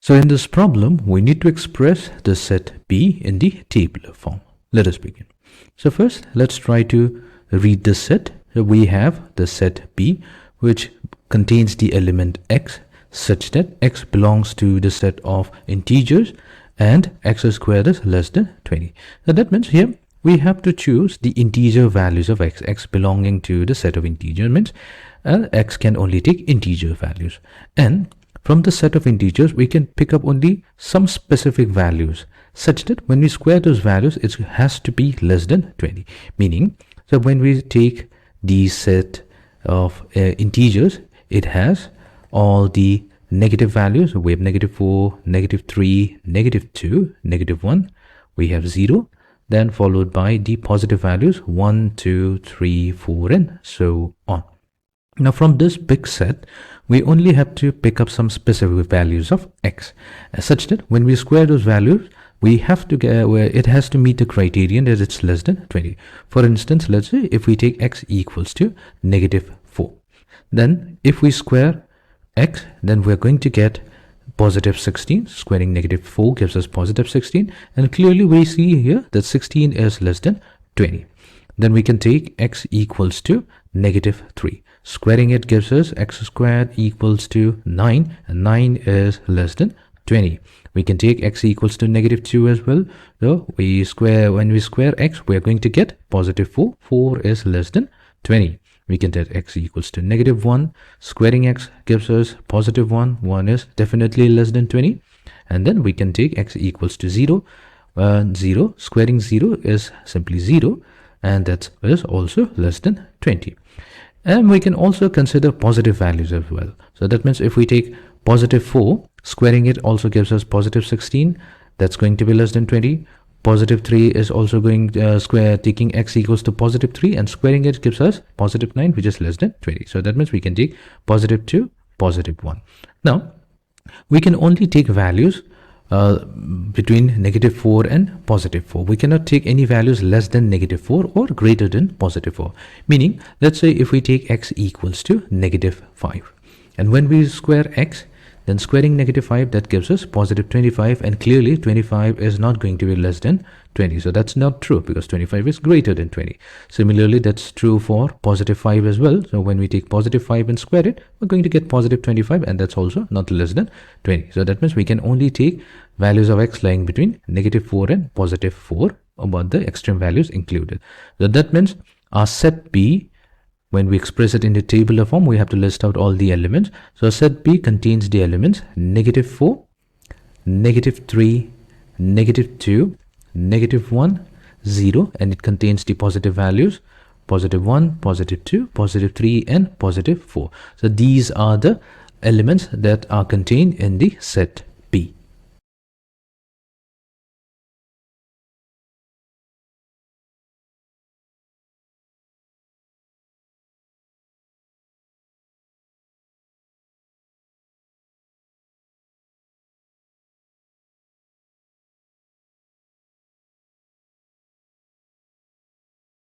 So in this problem, we need to express the set B in the tabular form. Let us begin. So first, let's try to read the set. So we have the set B, which contains the element x, such that x belongs to the set of integers and x squared is less than 20. So that means here we have to choose the integer values of x. X belonging to the set of integers means x can only take integer values. And from the set of integers, we can pick up only some specific values, such that when we square those values, it has to be less than 20. Meaning, so when we take the set of integers, it has all the negative values. We have -4, -3, -2, -1. We have 0, then followed by the positive values 1, 2, 3, 4, and so on. Now from this big set, we only have to pick up some specific values of x, such that when we square those values, we have to get where it has to meet the criterion that it's less than 20. For instance, let's say if we take x equals to -4, then if we square x, then we're going to get positive 16. Squaring -4 gives us positive 16, and clearly we see here that 16 is less than 20. Then we can take x equals to -3. Squaring it gives us x squared equals to 9, and 9 is less than 20. We can take x equals to -2 as well. So when we square x, we are going to get positive 4. 4 is less than 20. We can take x equals to -1. Squaring x gives us positive 1. 1 is definitely less than 20. And then we can take x equals to 0. 0. Squaring 0 is simply 0. And that is also less than 20. And we can also consider positive values as well. So that means if we take positive 4, squaring it also gives us positive 16. That's going to be less than 20. Positive 3 is also going taking x equals to positive 3, and squaring it gives us positive 9, which is less than 20. So that means we can take positive 2, positive 1. Now, we can only take values between -4 and positive 4. We cannot take any values less than -4 or greater than positive 4. Meaning, let's say if we take x equals to -5, and when we square x, then squaring -5, that gives us positive 25, and clearly 25 is not going to be less than 20. So that's not true, because 25 is greater than 20. Similarly, that's true for positive 5 as well. So when we take positive 5 and square it, we're going to get positive 25, and that's also not less than 20. So that means we can only take values of x lying between -4 and positive 4, about the extreme values included. So that means our set B, when we express it in the tabular form, we have to list out all the elements. So set B contains the elements -4, -3, -2, -1, 0, and it contains the positive values positive 1, positive 2, positive 3, and positive 4. So these are the elements that are contained in the set B.